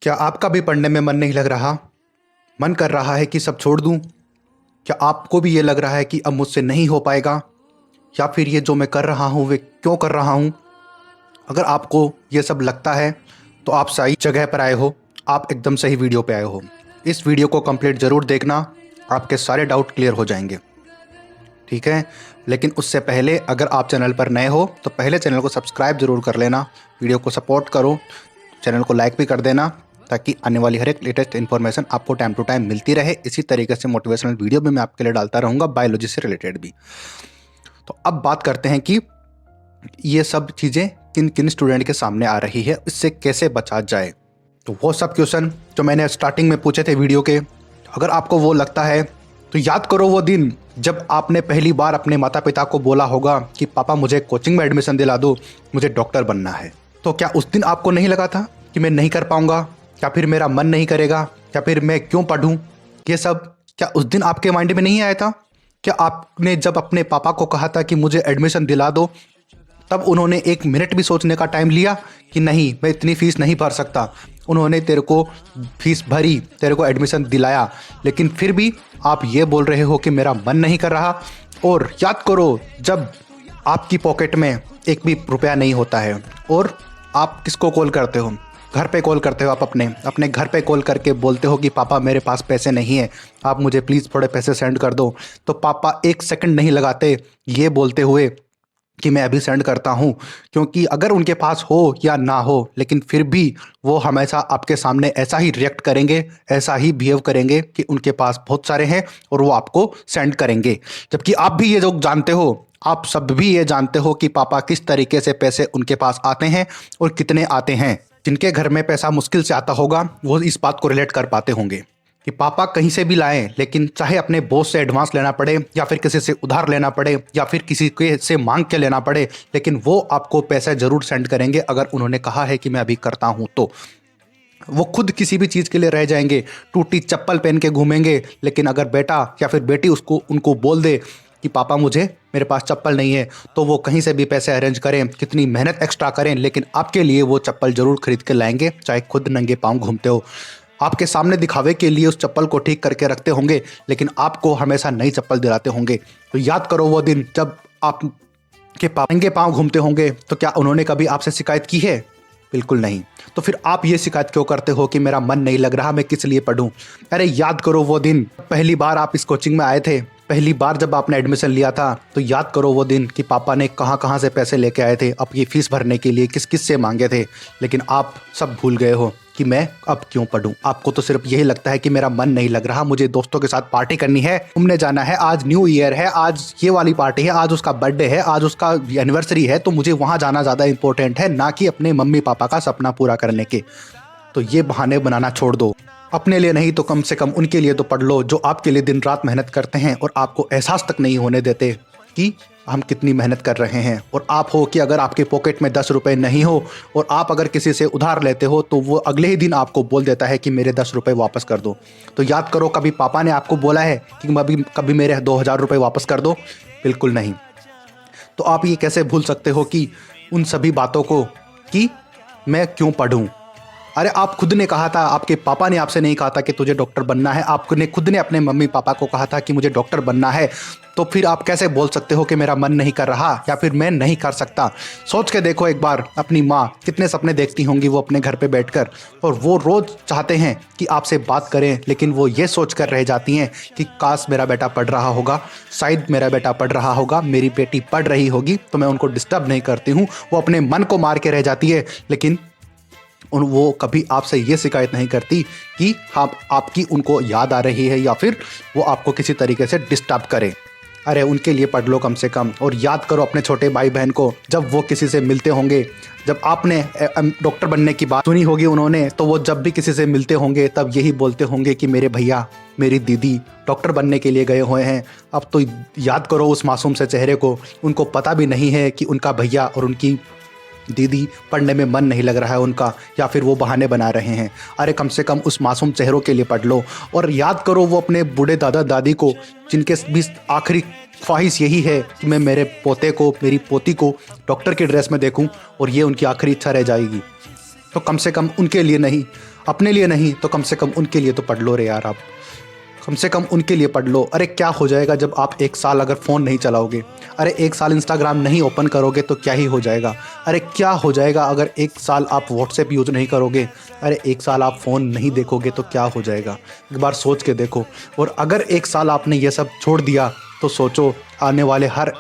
क्या आपका भी पढ़ने में मन नहीं लग रहा? मन कर रहा है कि सब छोड़ दूं? क्या आपको भी ये लग रहा है कि अब मुझसे नहीं हो पाएगा? या फिर ये जो मैं कर रहा हूँ वे क्यों कर रहा हूँ? अगर आपको ये सब लगता है तो आप सही जगह पर आए हो। आप एकदम सही वीडियो पे आए हो। इस वीडियो को कंप्लीट ज़रूर देखना, आपके सारे डाउट क्लियर हो जाएंगे। ठीक है, लेकिन उससे पहले अगर आप चैनल पर नए हो तो पहले चैनल को सब्सक्राइब ज़रूर कर लेना, वीडियो को सपोर्ट करो, चैनल को लाइक भी कर देना ताकि आने वाली हर एक लेटेस्ट इन्फॉर्मेशन आपको टाइम टू टाइम मिलती रहे। इसी तरीके से मोटिवेशनल वीडियो भी मैं आपके लिए डालता रहूँगा, बायोलॉजी से रिलेटेड भी। तो अब बात करते हैं कि ये सब चीज़ें किन किन स्टूडेंट के सामने आ रही है, इससे कैसे बचा जाए। तो वो सब क्वेश्चन जो मैंने स्टार्टिंग में पूछे थे वीडियो के, अगर आपको वो लगता है तो याद करो वो दिन जब आपने पहली बार अपने माता पिता को बोला होगा कि पापा मुझे कोचिंग में एडमिशन दिला दो, मुझे डॉक्टर बनना है। तो क्या उस दिन आपको नहीं लगा था कि मैं नहीं कर पाऊंगा, या फिर मेरा मन नहीं करेगा, या फिर मैं क्यों पढ़ूं? ये सब क्या उस दिन आपके माइंड में नहीं आया था? क्या आपने जब अपने पापा को कहा था कि मुझे एडमिशन दिला दो, तब उन्होंने एक मिनट भी सोचने का टाइम लिया कि नहीं मैं इतनी फ़ीस नहीं भर सकता? उन्होंने तेरे को फीस भरी, तेरे को एडमिशन दिलाया, लेकिन फिर भी आप ये बोल रहे हो कि मेरा मन नहीं कर रहा। और याद करो जब आपकी पॉकेट में एक भी रुपया नहीं होता है और आप किसको कॉल करते हो? घर पे कॉल करते हो। आप अपने अपने घर पे कॉल करके बोलते हो कि पापा मेरे पास पैसे नहीं है, आप मुझे प्लीज़ थोड़े पैसे सेंड कर दो। तो पापा एक सेकंड नहीं लगाते ये बोलते हुए कि मैं अभी सेंड करता हूँ, क्योंकि अगर उनके पास हो या ना हो, लेकिन फिर भी वो हमेशा आपके सामने ऐसा ही रिएक्ट करेंगे, ऐसा ही बिहेव करेंगे कि उनके पास बहुत सारे हैं और वो आपको सेंड करेंगे। जबकि आप भी ये जो जानते हो, आप सब भी ये जानते हो कि पापा किस तरीके से पैसे उनके पास आते हैं और कितने आते हैं। जिनके घर में पैसा मुश्किल से आता होगा वो इस बात को रिलेट कर पाते होंगे कि पापा कहीं से भी लाएं, लेकिन चाहे अपने बॉस से एडवांस लेना पड़े या फिर किसी से उधार लेना पड़े या फिर किसी के से मांग के लेना पड़े, लेकिन वो आपको पैसे ज़रूर सेंड करेंगे। अगर उन्होंने कहा है कि मैं अभी करता हूँ तो वो खुद किसी भी चीज़ के लिए रह जाएंगे, टूटी चप्पल पहन के घूमेंगे। लेकिन अगर बेटा या फिर बेटी उसको उनको बोल दे कि पापा मुझे मेरे पास चप्पल नहीं है, तो वो कहीं से भी पैसे अरेंज करें, कितनी मेहनत एक्स्ट्रा करें, लेकिन आपके लिए वो चप्पल ज़रूर खरीद के लाएंगे, चाहे खुद नंगे पाँव घूमते हो। आपके सामने दिखावे के लिए उस चप्पल को ठीक करके रखते होंगे, लेकिन आपको हमेशा नई चप्पल दिलाते होंगे। तो याद करो वो दिन जब आप के नंगे पाँव घूमते होंगे, तो क्या उन्होंने कभी आपसे शिकायत की है? बिल्कुल नहीं। तो फिर आप ये शिकायत क्यों करते हो कि मेरा मन नहीं लग रहा, मैं किस लिए पढ़ूं? अरे याद करो वो दिन पहली बार आप इस कोचिंग में आए थे, पहली बार जब आपने एडमिशन लिया था, तो याद करो वो दिन कि पापा ने कहाँ कहाँ से पैसे लेके आए थे आपकी फ़ीस भरने के लिए, किस किस से मांगे थे। लेकिन आप सब भूल गए हो कि मैं अब क्यों पढूं। आपको तो सिर्फ यही लगता है कि मेरा मन नहीं लग रहा, मुझे दोस्तों के साथ पार्टी करनी है, घूमने जाना है, आज न्यू ईयर है, आज ये वाली पार्टी है, आज उसका बर्थडे है, आज उसका एनिवर्सरी है, तो मुझे वहाँ जाना ज़्यादा इंपॉर्टेंट है, ना कि अपने मम्मी पापा का सपना पूरा करने के। तो ये बहाने बनाना छोड़ दो। अपने लिए नहीं तो कम से कम उनके लिए तो पढ़ लो जो आपके लिए दिन रात मेहनत करते हैं और आपको एहसास तक नहीं होने देते कि हम कितनी मेहनत कर रहे हैं। और आप हो कि अगर आपके पॉकेट में 10 रुपए नहीं हो और आप अगर किसी से उधार लेते हो, तो वो अगले ही दिन आपको बोल देता है कि मेरे 10 रुपए वापस कर दो। तो याद करो कभी पापा ने आपको बोला है कि कभी मेरे 2000 रुपये वापस कर दो? बिल्कुल नहीं। तो आप ये कैसे भूल सकते हो कि उन सभी बातों को कि मैं क्यों पढ़ूं? अरे आप खुद ने कहा था, आपके पापा ने आपसे नहीं कहा था कि तुझे डॉक्टर बनना है, आपने खुद ने अपने मम्मी पापा को कहा था कि मुझे डॉक्टर बनना है। तो फिर आप कैसे बोल सकते हो कि मेरा मन नहीं कर रहा या फिर मैं नहीं कर सकता? सोच के देखो एक बार, अपनी माँ कितने सपने देखती होंगी वो अपने घर पे बैठकर, और वो रोज़ चाहते हैं कि आपसे बात करें, लेकिन वो ये सोच कर रह जाती हैं कि काश मेरा बेटा पढ़ रहा होगा, शायद मेरा बेटा पढ़ रहा होगा, मेरी बेटी पढ़ रही होगी, तो मैं उनको डिस्टर्ब नहीं करती हूँ। वो अपने मन को मार के रह जाती है, लेकिन वो कभी आपसे ये शिकायत नहीं करती कि आपकी उनको याद आ रही है या फिर वो आपको किसी तरीके से डिस्टर्ब करें। अरे उनके लिए पढ़ लो कम से कम। और याद करो अपने छोटे भाई बहन को, जब वो किसी से मिलते होंगे, जब आपने डॉक्टर बनने की बात सुनी होगी उन्होंने, तो वो जब भी किसी से मिलते होंगे तब यही बोलते होंगे कि मेरे भैया मेरी दीदी डॉक्टर बनने के लिए गए हुए हैं। अब तो याद करो उस मासूम से चेहरे को, उनको पता भी नहीं है कि उनका भैया और उनकी दीदी पढ़ने में मन नहीं लग रहा है उनका, या फिर वो बहाने बना रहे हैं। अरे कम से कम उस मासूम चेहरों के लिए पढ़ लो। और याद करो वो अपने बूढ़े दादा दादी को, जिनके भी आखिरी ख्वाहिश यही है कि मैं मेरे पोते को, मेरी पोती को डॉक्टर की ड्रेस में देखूं, और ये उनकी आखिरी इच्छा रह जाएगी। तो कम से कम उनके लिए नहीं, अपने लिए नहीं तो कम से कम उनके लिए तो पढ़ लो रे यार, आप कम से कम उनके लिए पढ़ लो। अरे क्या हो जाएगा जब आप 1 साल अगर फ़ोन नहीं चलाओगे? अरे 1 साल इंस्टाग्राम नहीं ओपन करोगे तो क्या ही हो जाएगा? अरे क्या हो जाएगा अगर 1 साल आप व्हाट्सएप यूज़ नहीं करोगे? अरे 1 साल आप फ़ोन नहीं देखोगे तो क्या हो जाएगा? एक बार सोच के देखो। और अगर 1 साल आपने ये सब छोड़ दिया तो सोचो आने वाले हर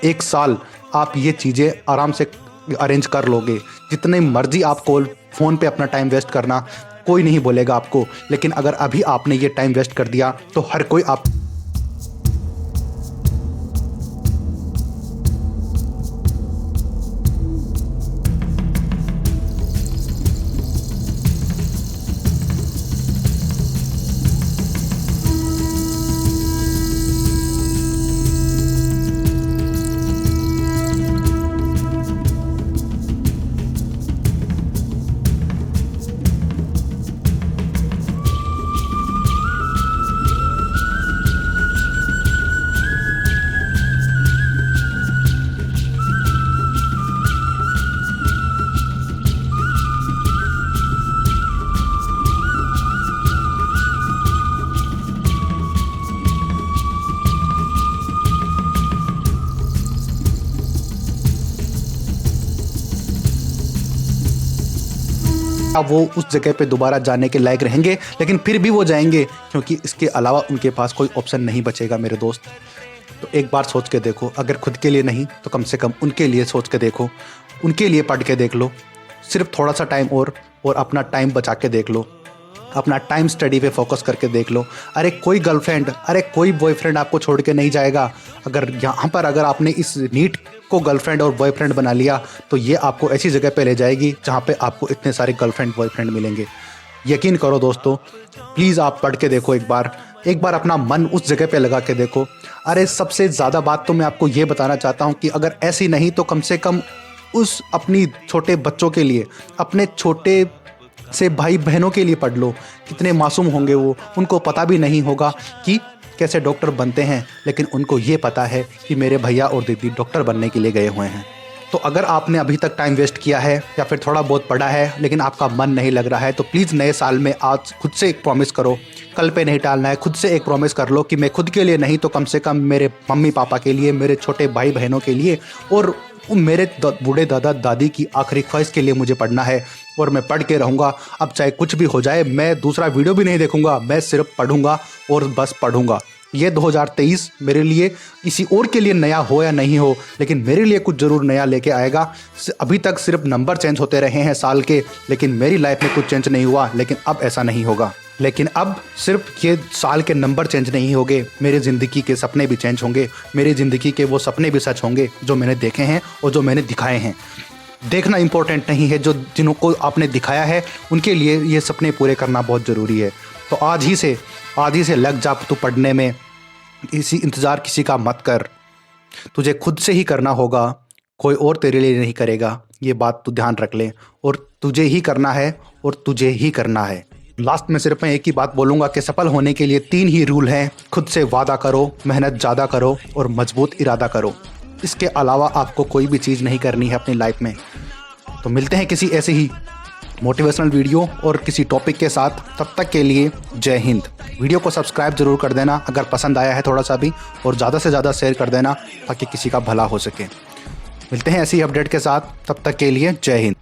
1 साल आप ये चीज़ें आराम से अरेंज कर लोगे। जितने मर्जी आप फ़ोन पे अपना टाइम वेस्ट करना, कोई नहीं बोलेगा आपको। लेकिन अगर अभी आपने ये टाइम वेस्ट कर दिया तो हर कोई आप वो उस जगह पे दोबारा जाने के लायक रहेंगे, लेकिन फिर भी वो जाएंगे क्योंकि इसके अलावा उनके पास कोई ऑप्शन नहीं बचेगा मेरे दोस्त। तो एक बार सोच के देखो, अगर खुद के लिए नहीं तो कम से कम उनके लिए सोच के देखो, उनके लिए पढ़ के देख लो। सिर्फ थोड़ा सा टाइम और अपना टाइम बचा के देख लो, अपना टाइम स्टडी पे फोकस करके देख लो। अरे कोई गर्लफ्रेंड, अरे कोई बॉयफ्रेंड आपको छोड़ के नहीं जाएगा। अगर यहाँ पर अगर आपने इस नीट को गर्लफ्रेंड और बॉयफ्रेंड बना लिया तो ये आपको ऐसी जगह पे ले जाएगी जहाँ पे आपको इतने सारे गर्लफ्रेंड बॉयफ्रेंड मिलेंगे। यकीन करो दोस्तों, प्लीज़ आप पढ़ के देखो एक बार अपना मन उस जगह पे लगा के देखो। अरे सबसे ज़्यादा बात तो मैं आपको ये बताना चाहता हूँ कि अगर ऐसी नहीं तो कम से कम उस अपनी छोटे बच्चों के लिए, अपने छोटे से भाई बहनों के लिए पढ़ लो। कितने मासूम होंगे वो, उनको पता भी नहीं होगा कि कैसे डॉक्टर बनते हैं, लेकिन उनको ये पता है कि मेरे भैया और दीदी डॉक्टर बनने के लिए गए हुए हैं। तो अगर आपने अभी तक टाइम वेस्ट किया है या फिर थोड़ा बहुत पढ़ा है लेकिन आपका मन नहीं लग रहा है तो प्लीज़ नए साल में आज खुद से एक प्रॉमिस करो, कल पे नहीं टालना है। खुद से एक प्रॉमिस कर लो कि मैं खुद के लिए नहीं तो कम से कम मेरे मम्मी पापा के लिए, मेरे छोटे भाई बहनों के लिए और मेरे बूढ़े दादा दादी की आखिरी ख्वाहिश के लिए मुझे पढ़ना है। और मैं पढ़ के रहूँगा, अब चाहे कुछ भी हो जाए। मैं दूसरा वीडियो भी नहीं देखूँगा, मैं सिर्फ पढ़ूँगा और बस पढ़ूँगा। ये 2023 मेरे लिए किसी और के लिए नया हो या नहीं हो, लेकिन मेरे लिए कुछ ज़रूर नया लेके आएगा। अभी तक सिर्फ नंबर चेंज होते रहे हैं साल के, लेकिन मेरी लाइफ में कुछ चेंज नहीं हुआ। लेकिन अब ऐसा नहीं होगा। लेकिन अब सिर्फ ये साल के नंबर चेंज नहीं होंगे, मेरी ज़िंदगी के सपने भी चेंज होंगे। मेरी ज़िंदगी के वो सपने भी सच होंगे जो मैंने देखे हैं और जो मैंने दिखाए हैं। देखना इम्पोर्टेंट नहीं है, जो जिनको आपने दिखाया है उनके लिए ये सपने पूरे करना बहुत ज़रूरी है। तो आज ही से लग जा तू पढ़ने में, इसी इंतज़ार किसी का मत कर। तुझे खुद से ही करना होगा, कोई और तेरे लिए नहीं करेगा। ये बात तू ध्यान रख ले। और तुझे ही करना है और तुझे ही करना है। लास्ट में सिर्फ मैं एक ही बात बोलूँगा कि सफल होने के लिए 3 ही रूल हैं। खुद से वादा करो, मेहनत ज़्यादा करो और मजबूत इरादा करो। इसके अलावा आपको कोई भी चीज़ नहीं करनी है अपनी लाइफ में। तो मिलते हैं किसी ऐसे ही मोटिवेशनल वीडियो और किसी टॉपिक के साथ। तब तक के लिए जय हिंद। वीडियो को सब्सक्राइब जरूर कर देना अगर पसंद आया है थोड़ा सा भी, और ज़्यादा से ज़्यादा शेयर कर देना ताकि किसी का भला हो सके। मिलते हैं ऐसी अपडेट के साथ, तब तक के लिए जय हिंद।